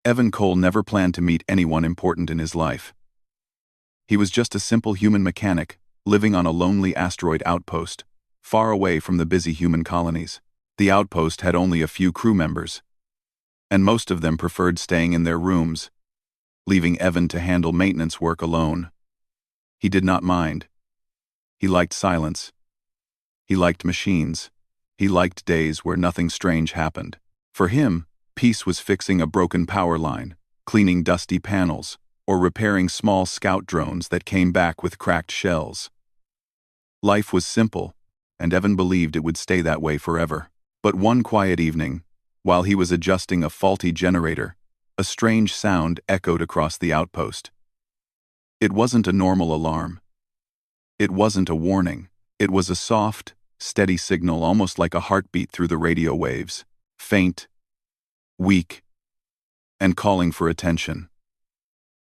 Evan Cole never planned to meet anyone important in his life. He was just a simple human mechanic, living on a lonely asteroid outpost, far away from the busy human colonies. The outpost had only a few crew members, and most of them preferred staying in their rooms, leaving Evan to handle maintenance work alone. He did not mind. He liked silence. He liked machines. He liked days where nothing strange happened. For him, peace was fixing a broken power line, cleaning dusty panels, or repairing small scout drones that came back with cracked shells. Life was simple, and Evan believed it would stay that way forever. But one quiet evening, while he was adjusting a faulty generator, a strange sound echoed across the outpost. It wasn't a normal alarm. It wasn't a warning. It was a soft, steady signal, almost like a heartbeat through the radio waves, faint, weak, and calling for attention.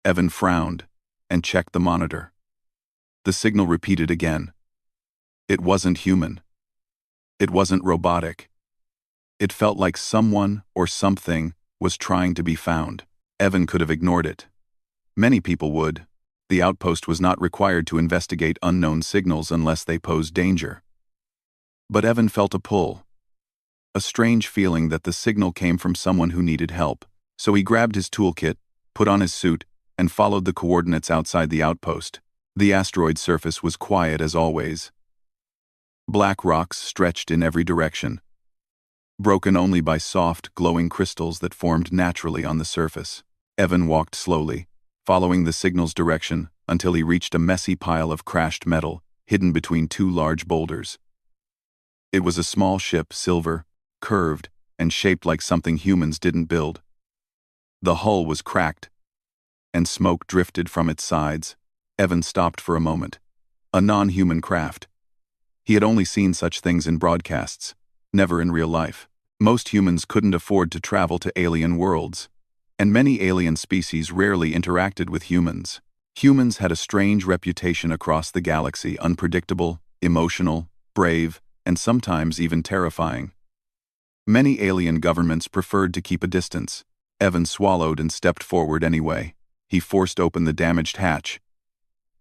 Evan frowned and checked the monitor. The signal repeated again. It wasn't human. It wasn't robotic. It felt like someone or something was trying to be found. Evan could have ignored it. Many people would. The outpost was not required to investigate unknown signals unless they posed danger. But Evan felt a pull. A strange feeling that the signal came from someone who needed help. So he grabbed his toolkit, put on his suit, and followed the coordinates outside the outpost. The asteroid surface was quiet as always. Black rocks stretched in every direction, broken only by soft, glowing crystals that formed naturally on the surface. Evan walked slowly, following the signal's direction until he reached a messy pile of crashed metal hidden between two large boulders. It was a small ship, silver, curved, and shaped like something humans didn't build. The hull was cracked, and smoke drifted from its sides. Evan stopped for a moment. A non-human craft. He had only seen such things in broadcasts, never in real life. Most humans couldn't afford to travel to alien worlds, and many alien species rarely interacted with humans. Humans had a strange reputation across the galaxy: unpredictable, emotional, brave, and sometimes even terrifying. Many alien governments preferred to keep a distance. Evan swallowed and stepped forward anyway. He forced open the damaged hatch.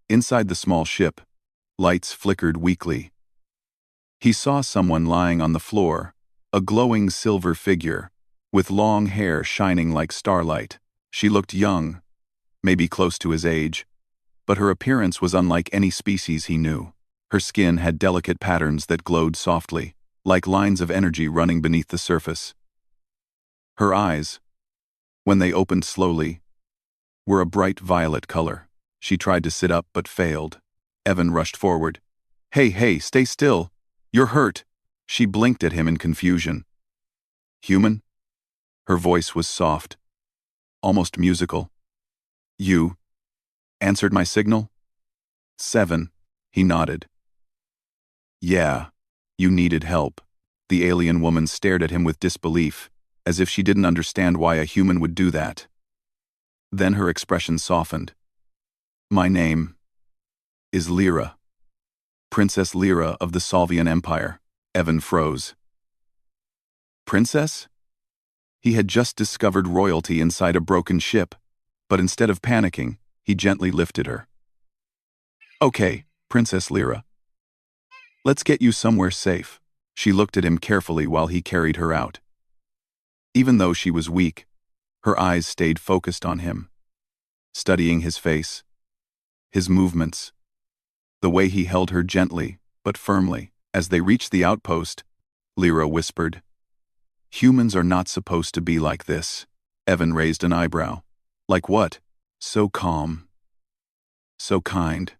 Inside the small ship, lights flickered weakly. He saw someone lying on the floor, a glowing silver figure, with long hair shining like starlight. She looked young, maybe close to his age, but her appearance was unlike any species he knew. Her skin had delicate patterns that glowed softly, like lines of energy running beneath the surface. Her eyes, when they opened slowly, were a bright violet color. She tried to sit up but failed. Evan rushed forward. Hey, stay still. You're hurt." She blinked at him in confusion. "Human?" Her voice was soft, almost musical. "You answered my signal?" "7." He nodded. "Yeah, you needed help." The alien woman stared at him with disbelief, as if she didn't understand why a human would do that. Then her expression softened. "My name is Lyra. Princess Lyra of the Solvian Empire." Evan froze. Princess? He had just discovered royalty inside a broken ship, but instead of panicking, he gently lifted her. "Okay, Princess Lyra. Let's get you somewhere safe." She looked at him carefully while he carried her out. Even though she was weak, her eyes stayed focused on him, studying his face, his movements, the way he held her gently but firmly. As they reached the outpost, Lyra whispered, "Humans are not supposed to be like this." Evan raised an eyebrow. "Like what?" "So calm. So kind."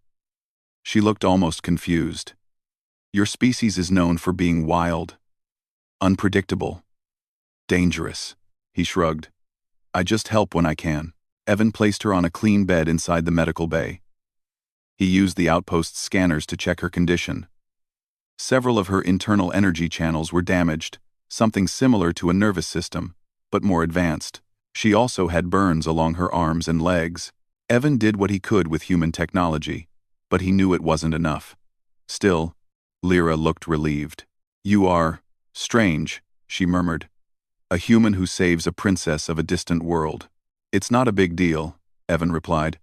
She looked almost confused. "Your species is known for being wild, unpredictable, dangerous." He shrugged. "I just help when I can." Evan placed her on a clean bed inside the medical bay. He used the outpost's scanners to check her condition. Several of her internal energy channels were damaged, something similar to a nervous system, but more advanced. She also had burns along her arms and legs. Evan did what he could with human technology, but he knew it wasn't enough. Still, Lyra looked relieved. "You are strange," she murmured. "A human who saves a princess of a distant world." "It's not a big deal," Evan replied.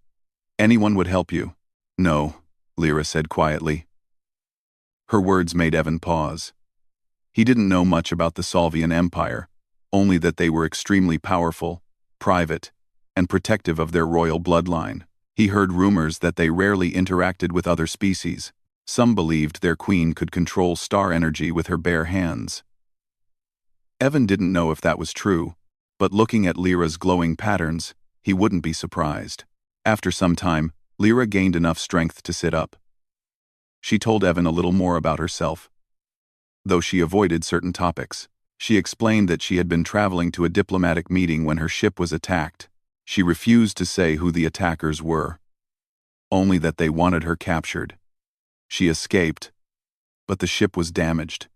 "Anyone would help you." "No," Lyra said quietly. Her words made Evan pause. He didn't know much about the Solvian Empire, only that they were extremely powerful, private, and protective of their royal bloodline. He heard rumors that they rarely interacted with other species. Some believed their queen could control star energy with her bare hands. Evan didn't know if that was true, but looking at Lyra's glowing patterns, he wouldn't be surprised. After some time, Lyra gained enough strength to sit up. She told Evan a little more about herself, though she avoided certain topics. She explained that she had been traveling to a diplomatic meeting when her ship was attacked. She refused to say who the attackers were, only that they wanted her captured. She escaped, but the ship was damaged,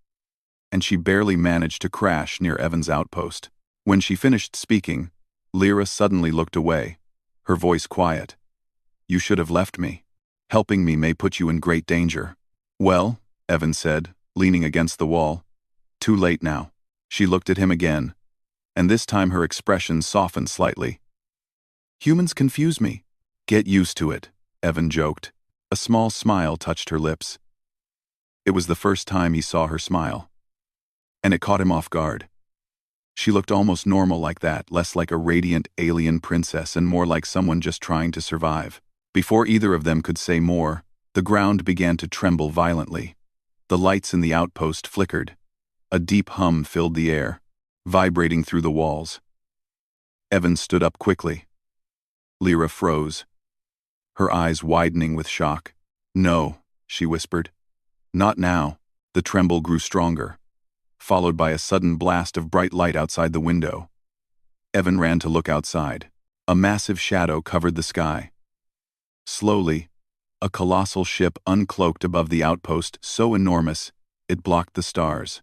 and she barely managed to crash near Evan's outpost. When she finished speaking, Lyra suddenly looked away, her voice quiet. "You should have left me. Helping me may put you in great danger." "Well," Evan said, leaning against the wall. "Too late now." She looked at him again, and this time her expression softened slightly. "Humans confuse me." "Get used to it," Evan joked. A small smile touched her lips. It was the first time he saw her smile, and it caught him off guard. She looked almost normal like that, less like a radiant alien princess and more like someone just trying to survive. Before either of them could say more, the ground began to tremble violently. The lights in the outpost flickered. A deep hum filled the air, vibrating through the walls. Evan stood up quickly. Lyra froze, her eyes widening with shock. "No," she whispered. "Not now." The tremble grew stronger, followed by a sudden blast of bright light outside the window. Evan ran to look outside. A massive shadow covered the sky. Slowly, a colossal ship uncloaked above the outpost, so enormous it blocked the stars.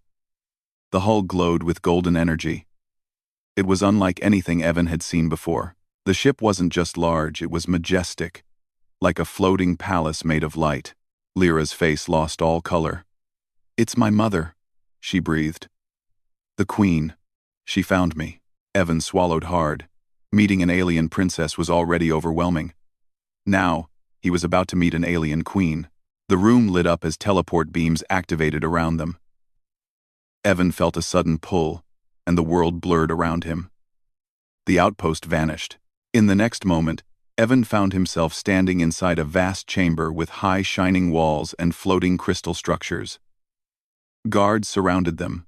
The hull glowed with golden energy. It was unlike anything Evan had seen before. The ship wasn't just large, it was majestic, like a floating palace made of light. Lyra's face lost all color. "It's my mother," she breathed. "The Queen. She found me." Evan swallowed hard. Meeting an alien princess was already overwhelming. Now, he was about to meet an alien queen. The room lit up as teleport beams activated around them. Evan felt a sudden pull, and the world blurred around him. The outpost vanished. In the next moment, Evan found himself standing inside a vast chamber with high shining walls and floating crystal structures. Guards surrounded them,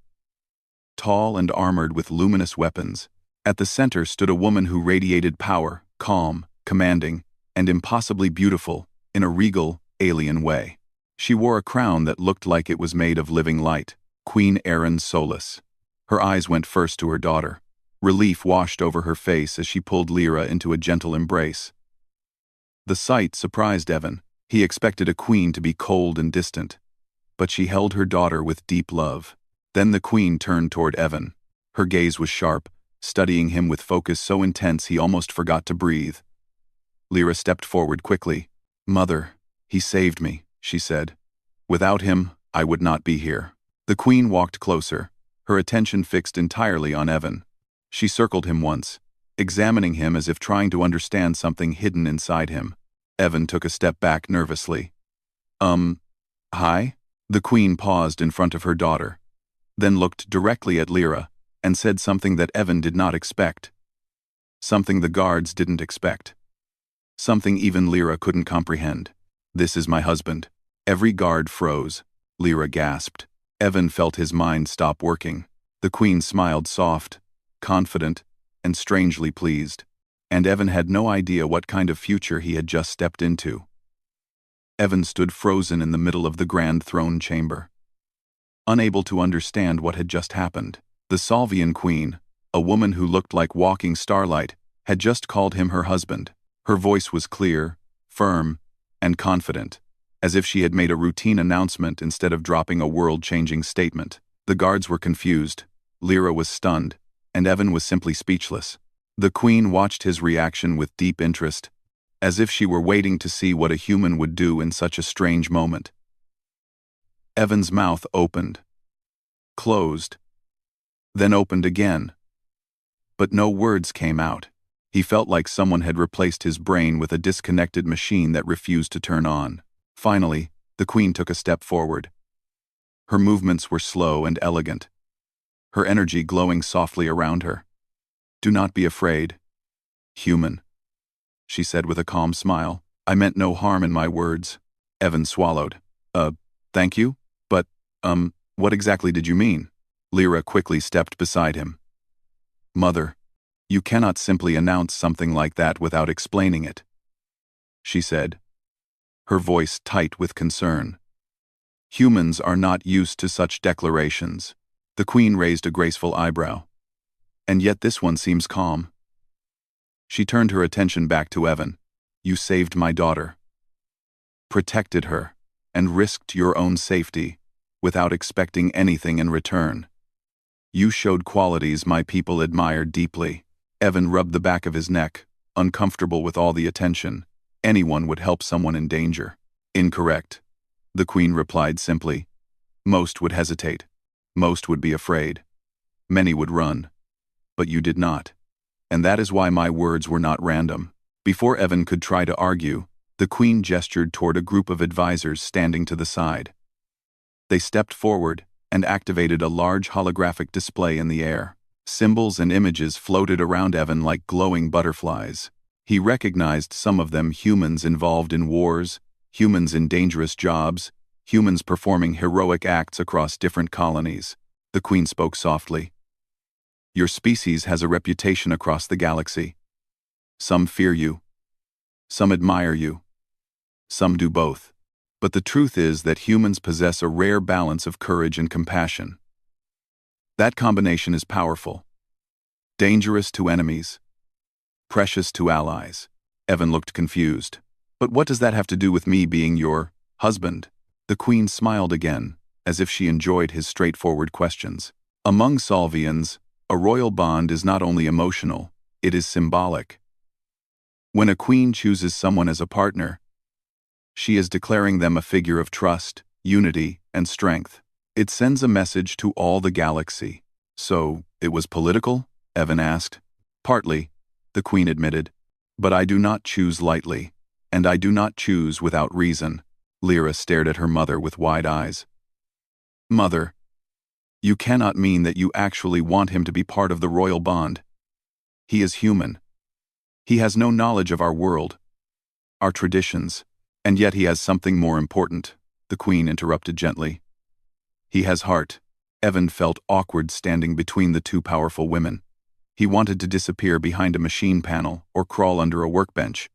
tall and armored with luminous weapons. At the center stood a woman who radiated power, calm, commanding, and impossibly beautiful in a regal, alien way. She wore a crown that looked like it was made of living light. Queen Erin Solis. Her eyes went first to her daughter. Relief washed over her face as she pulled Lyra into a gentle embrace. The sight surprised Evan. He expected a queen to be cold and distant, but she held her daughter with deep love. Then the queen turned toward Evan. Her gaze was sharp, studying him with focus so intense he almost forgot to breathe. Lyra stepped forward quickly. "Mother, he saved me," she said. "Without him, I would not be here." The queen walked closer, her attention fixed entirely on Evan. She circled him once, examining him as if trying to understand something hidden inside him. Evan took a step back nervously. Hi?" The queen paused in front of her daughter, then looked directly at Lyra and said something that Evan did not expect. Something the guards didn't expect. Something even Lyra couldn't comprehend. "This is my husband." Every guard froze. Lyra gasped. Evan felt his mind stop working. The queen smiled soft, confident, and strangely pleased. And Evan had no idea what kind of future he had just stepped into. Evan stood frozen in the middle of the grand throne chamber, unable to understand what had just happened. The Solvian queen, a woman who looked like walking starlight, had just called him her husband. Her voice was clear, firm, and confident, as if she had made a routine announcement instead of dropping a world-changing statement. The guards were confused, Lyra was stunned, and Evan was simply speechless. The queen watched his reaction with deep interest, as if she were waiting to see what a human would do in such a strange moment. Evan's mouth opened, closed, then opened again, but no words came out. He felt like someone had replaced his brain with a disconnected machine that refused to turn on. Finally, the Queen took a step forward. Her movements were slow and elegant, her energy glowing softly around her. "Do not be afraid, human," she said with a calm smile. "I meant no harm in my words." Evan swallowed. Thank you? But, what exactly did you mean?" Lyra quickly stepped beside him. "Mother, you cannot simply announce something like that without explaining it," she said, her voice tight with concern. "Humans are not used to such declarations." The Queen raised a graceful eyebrow. "And yet this one seems calm." She turned her attention back to Evan. "You saved my daughter, protected her, and risked your own safety without expecting anything in return. You showed qualities my people admired deeply." Evan rubbed the back of his neck, uncomfortable with all the attention. Anyone would help someone in danger. "Incorrect," the Queen replied simply. "Most would hesitate. Most would be afraid. Many would run. But you did not. And that is why my words were not random." Before Evan could try to argue, the Queen gestured toward a group of advisors standing to the side. They stepped forward and activated a large holographic display in the air. Symbols and images floated around Evan like glowing butterflies. He recognized some of them: humans involved in wars, humans in dangerous jobs, humans performing heroic acts across different colonies. The Queen spoke softly. "Your species has a reputation across the galaxy. Some fear you. Some admire you. Some do both. But the truth is that humans possess a rare balance of courage and compassion. That combination is powerful. Dangerous to enemies, precious to allies." Evan looked confused. "But what does that have to do with me being your husband?" The Queen smiled again, as if she enjoyed his straightforward questions. "Among Solvians, a royal bond is not only emotional, it is symbolic. When a queen chooses someone as a partner, she is declaring them a figure of trust, unity, and strength. It sends a message to all the galaxy." "So, it was political?" Evan asked. "Partly," the Queen admitted. "But I do not choose lightly, and I do not choose without reason." Lyra stared at her mother with wide eyes. "Mother, you cannot mean that you actually want him to be part of the royal bond. He is human. He has no knowledge of our world, our traditions, and yet he has something more important," the Queen interrupted gently. "He has heart." Evan felt awkward standing between the two powerful women. He wanted to disappear behind a machine panel or crawl under a workbench.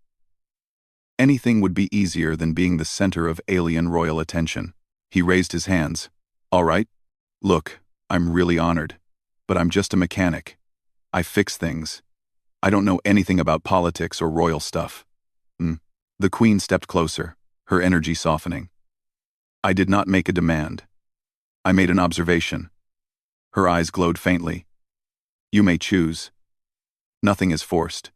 Anything would be easier than being the center of alien royal attention. He raised his hands. "All right. Look, I'm really honored, but I'm just a mechanic. I fix things. I don't know anything about politics or royal stuff." The Queen stepped closer, her energy softening. "I did not make a demand. I made an observation." Her eyes glowed faintly. "You may choose. Nothing is forced."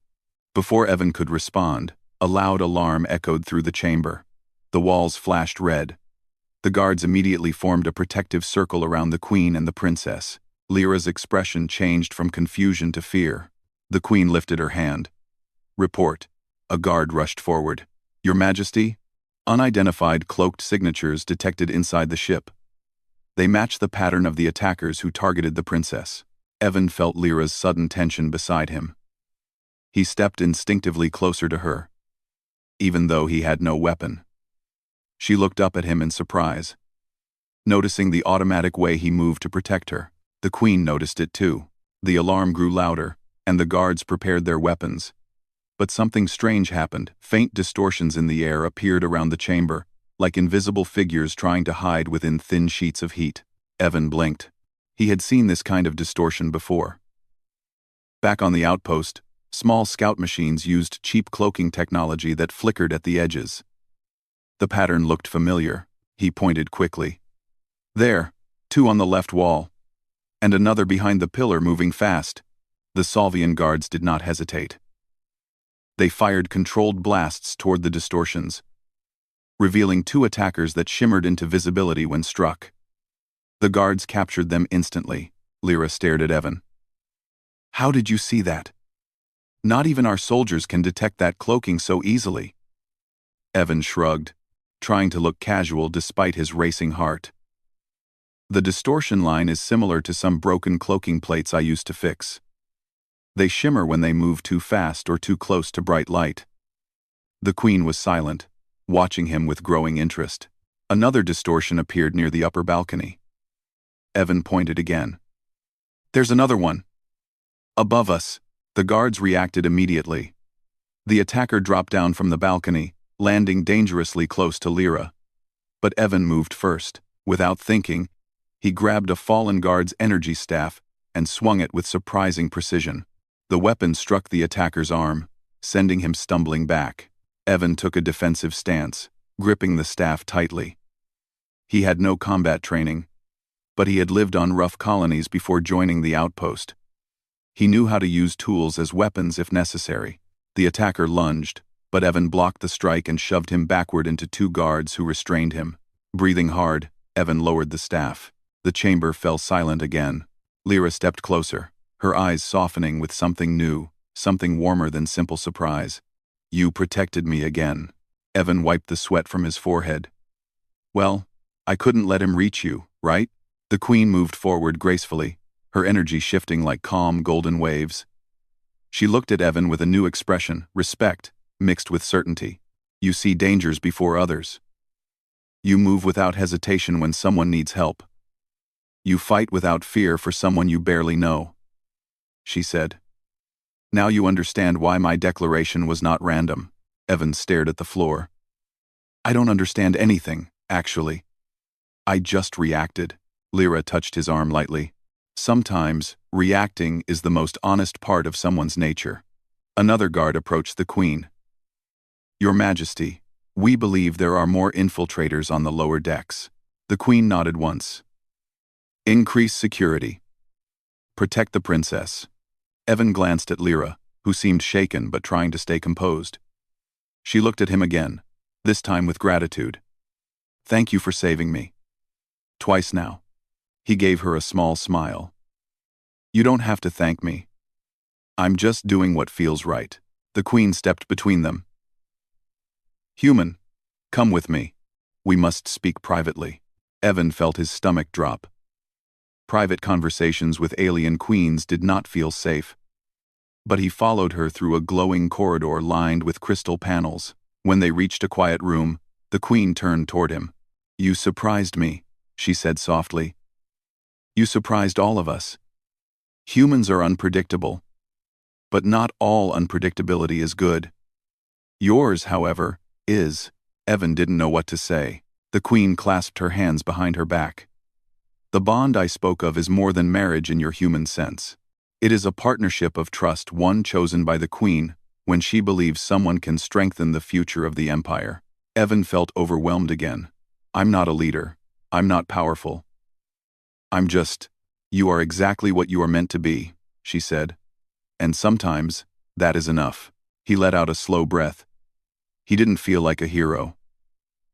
Before Evan could respond, a loud alarm echoed through the chamber. The walls flashed red. The guards immediately formed a protective circle around the Queen and the princess. Lyra's expression changed from confusion to fear. The Queen lifted her hand. "Report." A guard rushed forward. "Your Majesty?" Unidentified cloaked signatures detected inside the ship. They matched the pattern of the attackers who targeted the princess. Evan felt Lyra's sudden tension beside him. He stepped instinctively closer to her, even though he had no weapon. She looked up at him in surprise, noticing the automatic way he moved to protect her. The Queen noticed it too. The alarm grew louder, and the guards prepared their weapons. But something strange happened. Faint distortions in the air appeared around the chamber, like invisible figures trying to hide within thin sheets of heat. Evan blinked. He had seen this kind of distortion before. Back on the outpost, small scout machines used cheap cloaking technology that flickered at the edges. The pattern looked familiar. He pointed quickly. "There, two on the left wall, and another behind the pillar moving fast." The Solvian guards did not hesitate. They fired controlled blasts toward the distortions, revealing two attackers that shimmered into visibility when struck. The guards captured them instantly. Lyra stared at Evan. "How did you see that?" Not even our soldiers can detect that cloaking so easily. Evan shrugged, trying to look casual despite his racing heart. The distortion line is similar to some broken cloaking plates I used to fix. They shimmer when they move too fast or too close to bright light. The Queen was silent, watching him with growing interest. Another distortion appeared near the upper balcony. Evan pointed again. There's another one. Above us. The guards reacted immediately. The attacker dropped down from the balcony, landing dangerously close to Lyra. But Evan moved first. Without thinking, he grabbed a fallen guard's energy staff and swung it with surprising precision. The weapon struck the attacker's arm, sending him stumbling back. Evan took a defensive stance, gripping the staff tightly. He had no combat training, but he had lived on rough colonies before joining the outpost. He knew how to use tools as weapons if necessary. The attacker lunged, but Evan blocked the strike and shoved him backward into two guards who restrained him. Breathing hard, Evan lowered the staff. The chamber fell silent again. Lyra stepped closer, her eyes softening with something new, something warmer than simple surprise. You protected me again. Evan wiped the sweat from his forehead. Well, I couldn't let him reach you, right? The Queen moved forward gracefully, her energy shifting like calm golden waves. She looked at Evan with a new expression, respect, mixed with certainty. You see dangers before others. You move without hesitation when someone needs help. You fight without fear for someone you barely know. She said. Now you understand why my declaration was not random. Evan stared at the floor. I don't understand anything, actually. I just reacted. Lyra touched his arm lightly. Sometimes, reacting is the most honest part of someone's nature. Another guard approached the Queen. Your Majesty, we believe there are more infiltrators on the lower decks. The Queen nodded once. Increase security. Protect the princess. Evan glanced at Lyra, who seemed shaken but trying to stay composed. She looked at him again, this time with gratitude. Thank you for saving me. Twice now. He gave her a small smile. You don't have to thank me. I'm just doing what feels right. The Queen stepped between them. Human, come with me. We must speak privately. Evan felt his stomach drop. Private conversations with alien queens did not feel safe. But he followed her through a glowing corridor lined with crystal panels. When they reached a quiet room, the Queen turned toward him. You surprised me, she said softly. You surprised all of us. Humans are unpredictable. But not all unpredictability is good. Yours, however, is. Evan didn't know what to say. The Queen clasped her hands behind her back. The bond I spoke of is more than marriage in your human sense. It is a partnership of trust, one chosen by the Queen when she believes someone can strengthen the future of the Empire. Evan felt overwhelmed again. I'm not a leader. I'm not powerful. You are exactly what you are meant to be, she said. And sometimes, that is enough. He let out a slow breath. He didn't feel like a hero.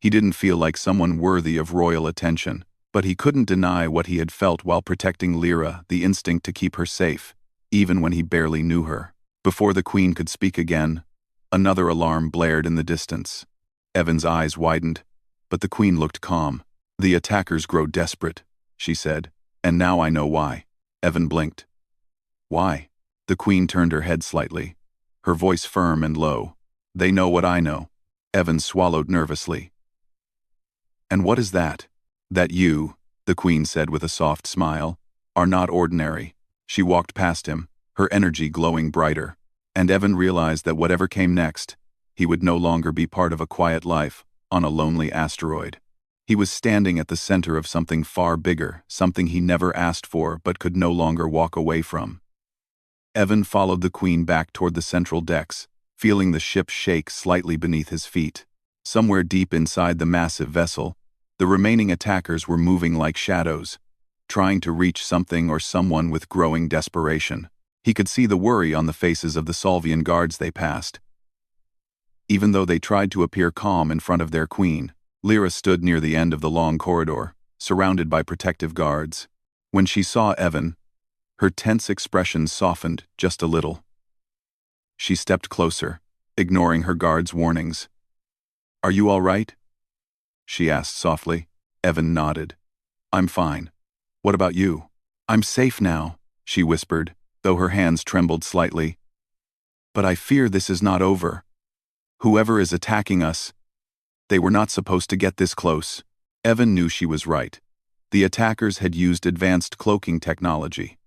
He didn't feel like someone worthy of royal attention, but he couldn't deny what he had felt while protecting Lyra, the instinct to keep her safe, even when he barely knew her. Before the Queen could speak again, another alarm blared in the distance. Evan's eyes widened, but the Queen looked calm. The attackers grow desperate, she said, and now I know why. Evan blinked. Why? The Queen turned her head slightly, her voice firm and low. They know what I know. Evan swallowed nervously. And what is that? That you, the Queen said with a soft smile, are not ordinary. She walked past him, her energy glowing brighter, and Evan realized that whatever came next, he would no longer be part of a quiet life on a lonely asteroid. He was standing at the center of something far bigger, something he never asked for but could no longer walk away from. Evan followed the Queen back toward the central decks, feeling the ship shake slightly beneath his feet. Somewhere deep inside the massive vessel, the remaining attackers were moving like shadows, trying to reach something or someone with growing desperation. He could see the worry on the faces of the Solvian guards they passed. Even though they tried to appear calm in front of their Queen, Lyra stood near the end of the long corridor, surrounded by protective guards. When she saw Evan, her tense expression softened just a little. She stepped closer, ignoring her guard's warnings. "Are you all right?" she asked softly. Evan nodded. "I'm fine. What about you?" "I'm safe now," she whispered, though her hands trembled slightly. "But I fear this is not over. Whoever is attacking us, they were not supposed to get this close." Evan knew she was right. The attackers had used advanced cloaking technology.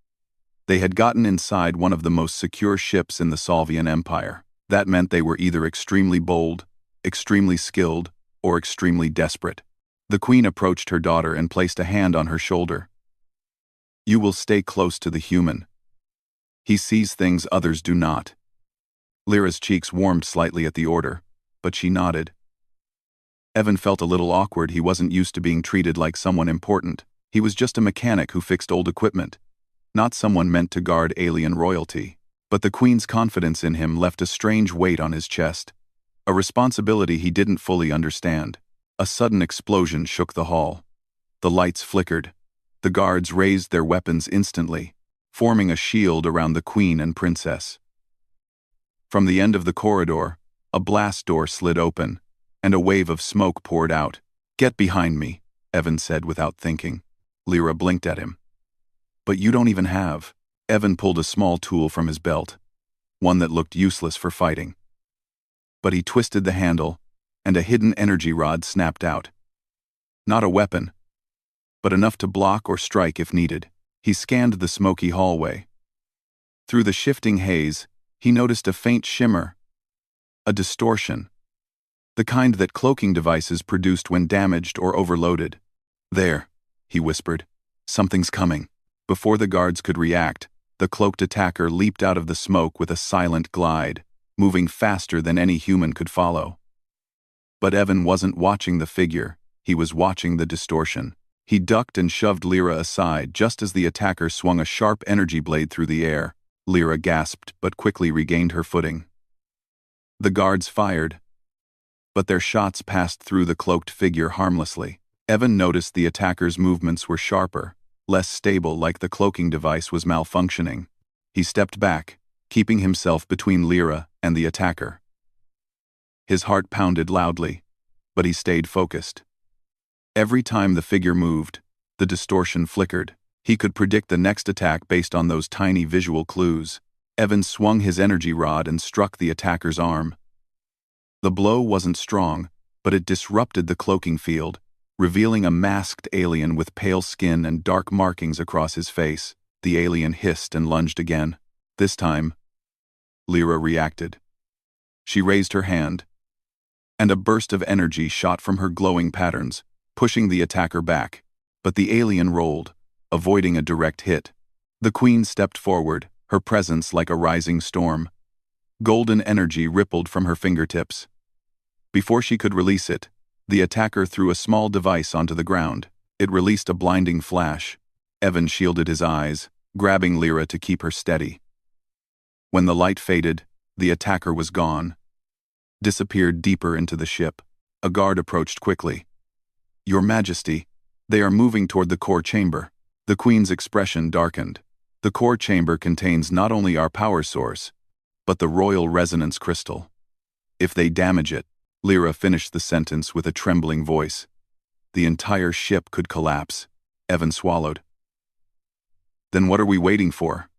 They had gotten inside one of the most secure ships in the Solvian Empire. That meant they were either extremely bold, extremely skilled, or extremely desperate. The queen approached her daughter and placed a hand on her shoulder. "You will stay close to the human. He sees things others do not." Lyra's cheeks warmed slightly at the order, but she nodded. Evan felt a little awkward. He wasn't used to being treated like someone important. He was just a mechanic who fixed old equipment, not someone meant to guard alien royalty. But the queen's confidence in him left a strange weight on his chest, a responsibility he didn't fully understand. A sudden explosion shook the hall. The lights flickered. The guards raised their weapons instantly, forming a shield around the queen and princess. From the end of the corridor, a blast door slid open, and a wave of smoke poured out. "Get behind me," Evan said without thinking. Lyra blinked at him. "But you don't even have." Evan pulled a small tool from his belt, one that looked useless for fighting. But he twisted the handle, and a hidden energy rod snapped out. Not a weapon, but enough to block or strike if needed. He scanned the smoky hallway. Through the shifting haze, he noticed a faint shimmer, a distortion, the kind that cloaking devices produced when damaged or overloaded. "There," he whispered. "Something's coming." Before the guards could react, the cloaked attacker leaped out of the smoke with a silent glide, moving faster than any human could follow. But Evan wasn't watching the figure, he was watching the distortion. He ducked and shoved Lyra aside just as the attacker swung a sharp energy blade through the air. Lyra gasped but quickly regained her footing. The guards fired, but their shots passed through the cloaked figure harmlessly. Evan noticed the attacker's movements were sharper, less stable, like the cloaking device was malfunctioning. He stepped back, keeping himself between Lyra and the attacker. His heart pounded loudly, but he stayed focused. Every time the figure moved, the distortion flickered. He could predict the next attack based on those tiny visual clues. Evan swung his energy rod and struck the attacker's arm. The blow wasn't strong, but it disrupted the cloaking field, revealing a masked alien with pale skin and dark markings across his face. The alien hissed and lunged again. This time, Lyra reacted. She raised her hand, and a burst of energy shot from her glowing patterns, pushing the attacker back. But the alien rolled, avoiding a direct hit. The queen stepped forward, her presence like a rising storm. Golden energy rippled from her fingertips. Before she could release it, the attacker threw a small device onto the ground. It released a blinding flash. Evan shielded his eyes, grabbing Lyra to keep her steady. When the light faded, the attacker was gone, disappeared deeper into the ship. A guard approached quickly. "Your Majesty, they are moving toward the core chamber." The queen's expression darkened. "The core chamber contains not only our power source, but the royal resonance crystal. If they damage it," Lyra finished the sentence with a trembling voice, "the entire ship could collapse." Evan swallowed. "Then what are we waiting for?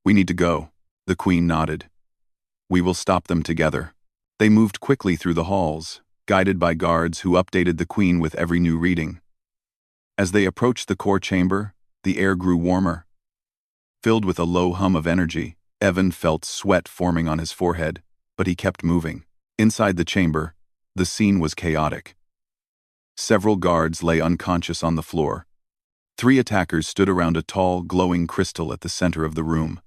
We need to go." The queen nodded. "We will stop them together." They moved quickly through the halls, guided by guards who updated the queen with every new reading. As they approached the core chamber, the air grew warmer. Filled with a low hum of energy, Evan felt sweat forming on his forehead, but he kept moving. Inside the chamber, the scene was chaotic. Several guards lay unconscious on the floor. 3 attackers stood around a tall, glowing crystal at the center of the room.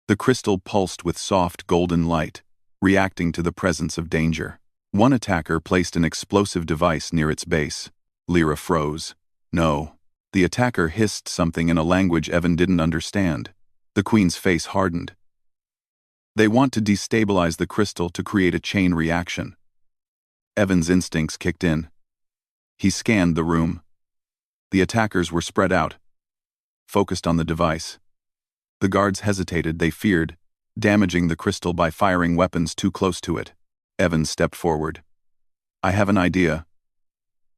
The crystal pulsed with soft golden light, reacting to the presence of danger. One attacker placed an explosive device near its base. Lyra froze. "No." The attacker hissed something in a language Evan didn't understand. The queen's face hardened. "They want to destabilize the crystal to create a chain reaction." Evan's instincts kicked in. He scanned the room. The attackers were spread out, focused on the device. The guards hesitated. They feared, damaging the crystal by firing weapons too close to it. Evan stepped forward. I have an idea.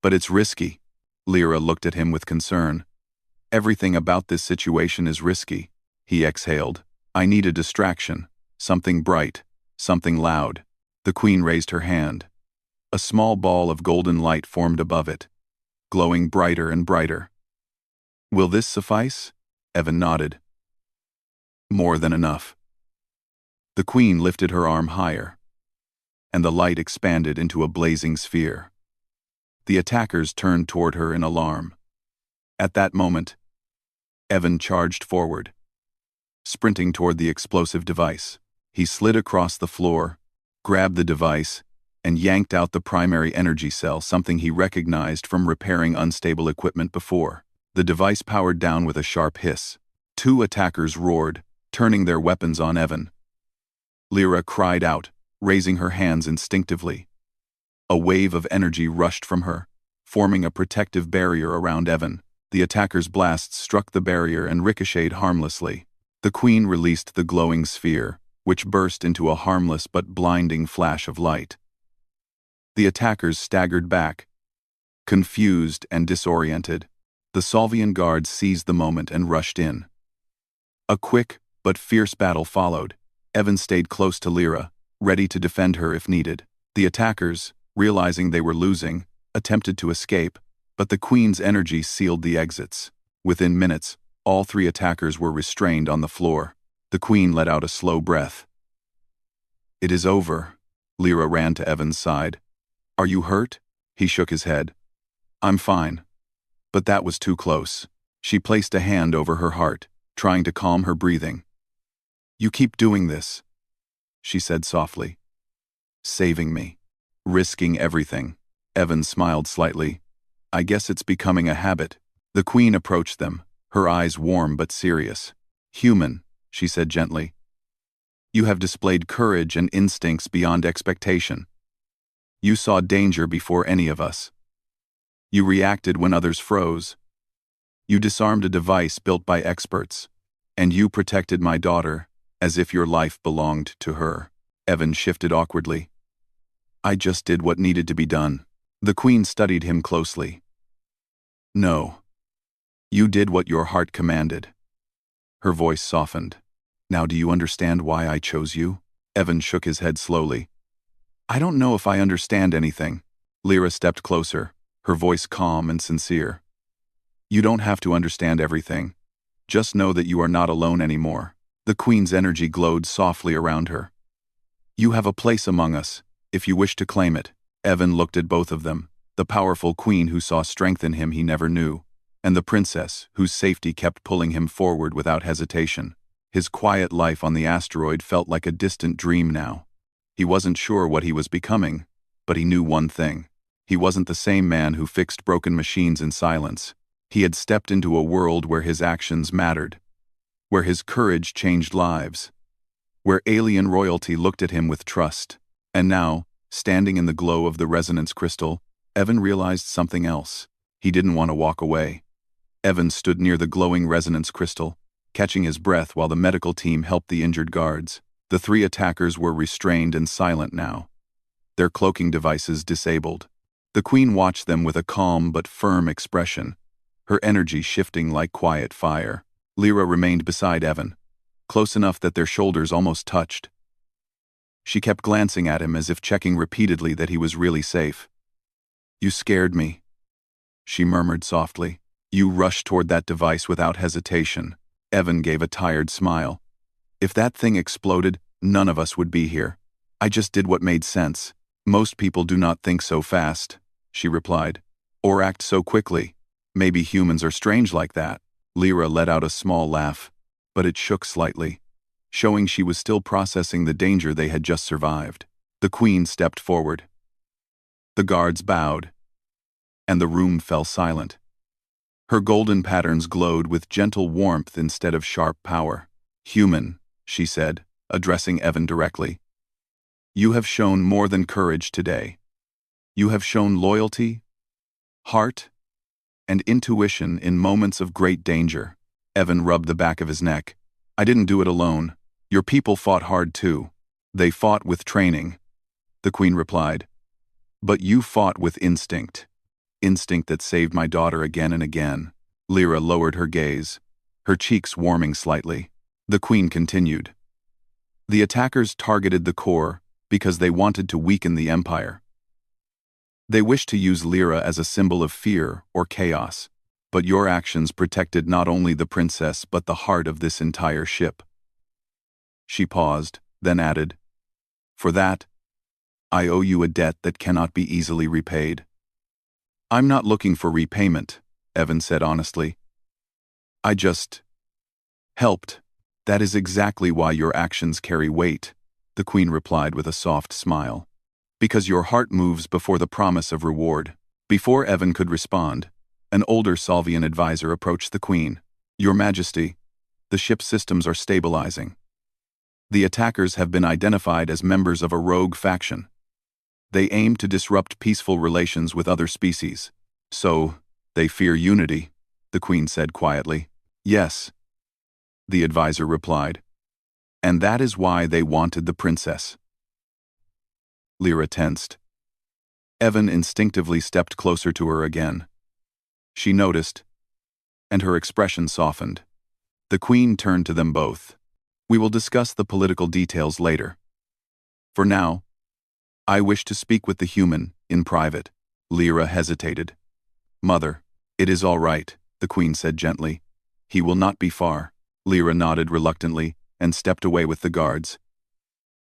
But it's risky. Lyra looked at him with concern. Everything about this situation is risky. He exhaled. I need a distraction. Something bright. Something loud. The queen raised her hand. A small ball of golden light formed above it, glowing brighter and brighter. Will this suffice? Evan nodded. More than enough. The queen lifted her arm higher, and the light expanded into a blazing sphere. The attackers turned toward her in alarm. At that moment, Evan charged forward, sprinting toward the explosive device. He slid across the floor, grabbed the device, and yanked out the primary energy cell, something he recognized from repairing unstable equipment before. The device powered down with a sharp hiss. 2 attackers roared, turning their weapons on Evan. Lyra cried out, raising her hands instinctively. A wave of energy rushed from her, forming a protective barrier around Evan. The attacker's blasts struck the barrier and ricocheted harmlessly. The queen released the glowing sphere, which burst into a harmless but blinding flash of light. The attackers staggered back, confused and disoriented. The Solvian guards seized the moment and rushed in. A quick but fierce battle followed. Evan stayed close to Lyra, ready to defend her if needed. The attackers, realizing they were losing, attempted to escape, but the queen's energy sealed the exits. Within minutes, all 3 attackers were restrained on the floor. The queen let out a slow breath. It is over. Lyra ran to Evan's side. Are you hurt? He shook his head. I'm fine. But that was too close. She placed a hand over her heart, trying to calm her breathing. You keep doing this, she said softly. Saving me. Risking everything. Evan smiled slightly. I guess it's becoming a habit. The queen approached them, her eyes warm but serious. Human, she said gently. You have displayed courage and instincts beyond expectation. You saw danger before any of us. You reacted when others froze. You disarmed a device built by experts. And you protected my daughter, as if your life belonged to her. Evan shifted awkwardly. I just did what needed to be done. The queen studied him closely. No. You did what your heart commanded. Her voice softened. Now do you understand why I chose you? Evan shook his head slowly. I don't know if I understand anything. Lyra stepped closer, her voice calm and sincere. You don't have to understand everything. Just know that you are not alone anymore. The queen's energy glowed softly around her. You have a place among us, if you wish to claim it. Evan looked at both of them, the powerful queen who saw strength in him he never knew, and the princess whose safety kept pulling him forward without hesitation. His quiet life on the asteroid felt like a distant dream now. He wasn't sure what he was becoming, but he knew one thing. He wasn't the same man who fixed broken machines in silence. He had stepped into a world where his actions mattered, where his courage changed lives, where alien royalty looked at him with trust. And now, standing in the glow of the resonance crystal, Evan realized something else. He didn't want to walk away. Evan stood near the glowing resonance crystal, catching his breath while the medical team helped the injured guards. The 3 attackers were restrained and silent now, their cloaking devices disabled. The queen watched them with a calm but firm expression, her energy shifting like quiet fire. Lyra remained beside Evan, close enough that their shoulders almost touched. She kept glancing at him as if checking repeatedly that he was really safe. You scared me, she murmured softly. You rushed toward that device without hesitation. Evan gave a tired smile. If that thing exploded, none of us would be here. I just did what made sense. Most people do not think so fast, she replied, or act so quickly. Maybe humans are strange like that. Lyra let out a small laugh, but it shook slightly, showing she was still processing the danger they had just survived. The queen stepped forward. The guards bowed, and the room fell silent. Her golden patterns glowed with gentle warmth instead of sharp power. Human, she said, addressing Evan directly. You have shown more than courage today. You have shown loyalty, heart, and intuition in moments of great danger. Evan rubbed the back of his neck. I didn't do it alone. Your people fought hard too. They fought with training, the queen replied. But you fought with instinct. Instinct that saved my daughter again and again. Lyra lowered her gaze, her cheeks warming slightly. The queen continued. The attackers targeted the core because they wanted to weaken the empire. They wished to use Lyra as a symbol of fear or chaos, but your actions protected not only the princess but the heart of this entire ship. She paused, then added, For that, I owe you a debt that cannot be easily repaid. I'm not looking for repayment, Evan said honestly. I just helped. That is exactly why your actions carry weight, the queen replied with a soft smile. Because your heart moves before the promise of reward. Before Evan could respond, an older Salvian advisor approached the queen. Your Majesty, the ship's systems are stabilizing. The attackers have been identified as members of a rogue faction. They aim to disrupt peaceful relations with other species. So, they fear unity, the queen said quietly. Yes, the advisor replied. And that is why they wanted the princess. Lyra tensed. Evan instinctively stepped closer to her again. She noticed, and her expression softened. The queen turned to them both. We will discuss the political details later. For now, I wish to speak with the human, in private. Lyra hesitated. Mother, it is all right, the queen said gently. He will not be far. Lyra nodded reluctantly and stepped away with the guards.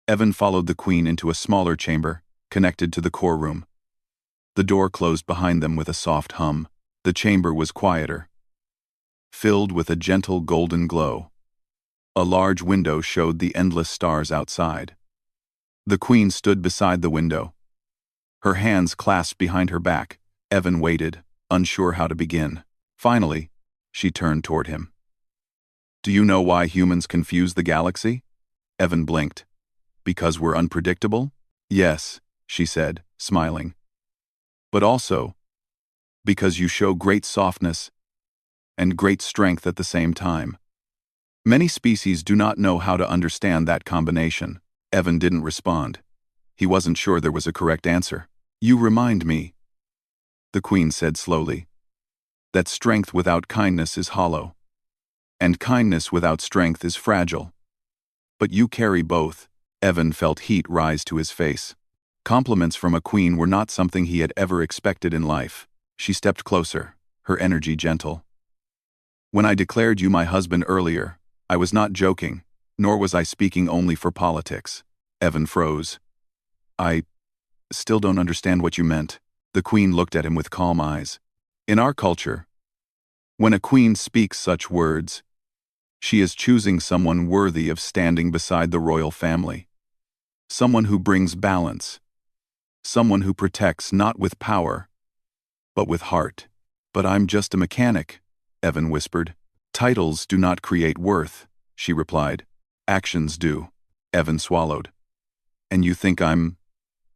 Evan followed the queen into a smaller chamber, connected to the core room. The door closed behind them with a soft hum. The chamber was quieter, filled with a gentle golden glow. A large window showed the endless stars outside. The queen stood beside the window. Her hands clasped behind her back. Evan waited, unsure how to begin. Finally, she turned toward him. Do you know why humans confuse the galaxy? Evan blinked. Because we're unpredictable? Yes, she said, smiling. But also, because you show great softness and great strength at the same time. Many species do not know how to understand that combination. Evan didn't respond. He wasn't sure there was a correct answer. You remind me, the queen said slowly, that strength without kindness is hollow, and kindness without strength is fragile. But you carry both. Evan felt heat rise to his face. Compliments from a queen were not something he had ever expected in life. She stepped closer, her energy gentle. When I declared you my husband earlier, I was not joking, nor was I speaking only for politics. Evan froze. I still don't understand what you meant. The queen looked at him with calm eyes. In our culture, when a queen speaks such words, she is choosing someone worthy of standing beside the royal family. Someone who brings balance. Someone who protects not with power, but with heart. But I'm just a mechanic, Evan whispered. Titles do not create worth, she replied. Actions do. Evan swallowed. And you think I'm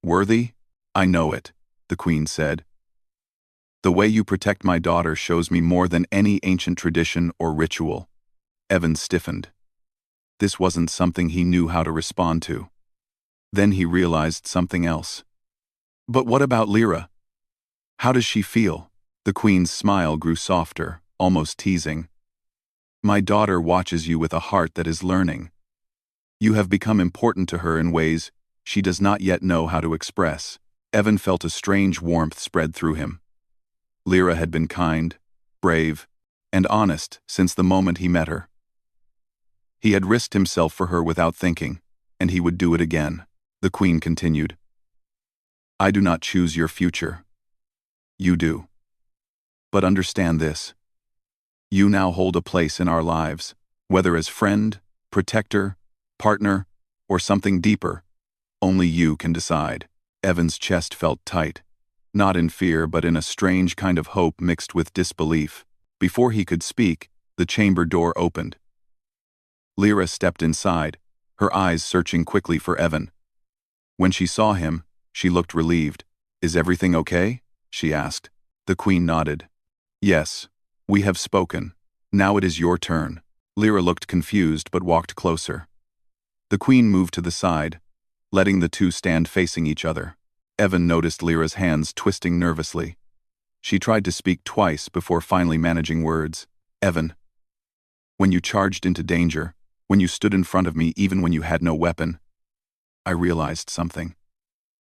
worthy? I know it, the queen said. The way you protect my daughter shows me more than any ancient tradition or ritual. Evan stiffened. This wasn't something he knew how to respond to. Then he realized something else. But what about Lyra? How does she feel? The queen's smile grew softer, almost teasing. My daughter watches you with a heart that is learning. You have become important to her in ways she does not yet know how to express. Evan felt a strange warmth spread through him. Lyra had been kind, brave, and honest since the moment he met her. He had risked himself for her without thinking, and he would do it again. The queen continued. I do not choose your future. You do. But understand this. You now hold a place in our lives, whether as friend, protector, partner, or something deeper. Only you can decide. Evan's chest felt tight, not in fear but in a strange kind of hope mixed with disbelief. Before he could speak, the chamber door opened. Lyra stepped inside, her eyes searching quickly for Evan. When she saw him, she looked relieved. Is everything okay? She asked. The queen nodded. Yes, we have spoken. Now it is your turn. Lyra looked confused but walked closer. The Queen moved to the side, letting the two stand facing each other. Evan noticed Lyra's hands twisting nervously. She tried to speak twice before finally managing words. Evan, when you charged into danger, when you stood in front of me even when you had no weapon, I realized something.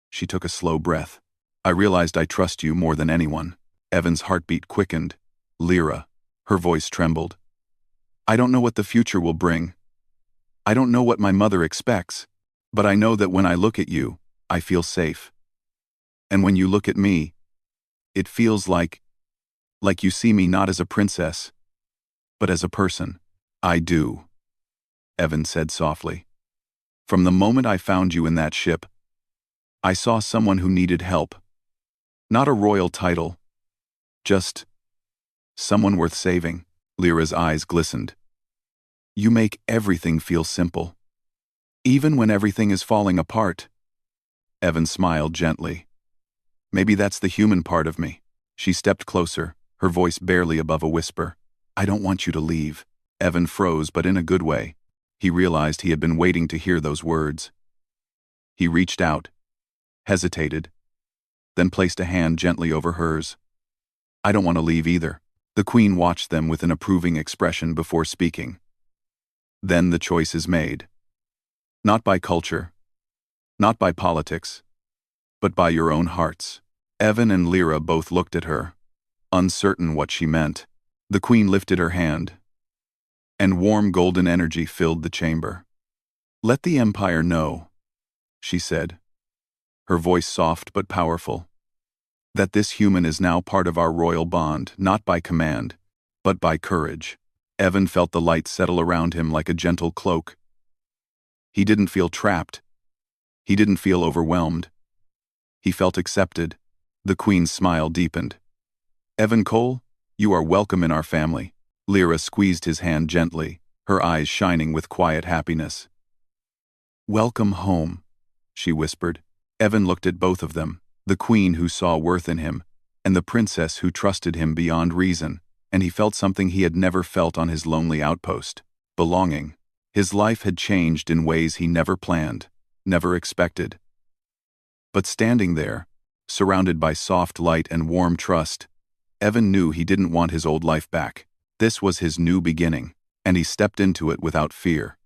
She took a slow breath. I realized I trust you more than anyone. Evan's heartbeat quickened. Lyra, her voice trembled. I don't know what the future will bring. I don't know what my mother expects, but I know that when I look at you, I feel safe. And when you look at me, it feels like you see me not as a princess, but as a person. I do, Evan said softly. From the moment I found you in that ship, I saw someone who needed help. Not a royal title, just someone worth saving. Lyra's eyes glistened. You make everything feel simple, even when everything is falling apart. Evan smiled gently. Maybe that's the human part of me. She stepped closer, her voice barely above a whisper. I don't want you to leave. Evan froze, but in a good way. He realized he had been waiting to hear those words. He reached out, hesitated, then placed a hand gently over hers. I don't want to leave either. The Queen watched them with an approving expression before speaking. Then the choice is made. Not by culture, not by politics, but by your own hearts. Evan and Lyra both looked at her, uncertain what she meant. The Queen lifted her hand, and warm golden energy filled the chamber. Let the Empire know, she said, her voice soft but powerful, that this human is now part of our royal bond, not by command, but by courage. Evan felt the light settle around him like a gentle cloak. He didn't feel trapped. He didn't feel overwhelmed. He felt accepted. The Queen's smile deepened. Evan Cole, you are welcome in our family. Lyra squeezed his hand gently, her eyes shining with quiet happiness. Welcome home, she whispered. Evan looked at both of them, the Queen who saw worth in him, and the princess who trusted him beyond reason, and he felt something he had never felt on his lonely outpost. Belonging. His life had changed in ways he never planned, never expected. But standing there, surrounded by soft light and warm trust, Evan knew he didn't want his old life back. This was his new beginning, and he stepped into it without fear.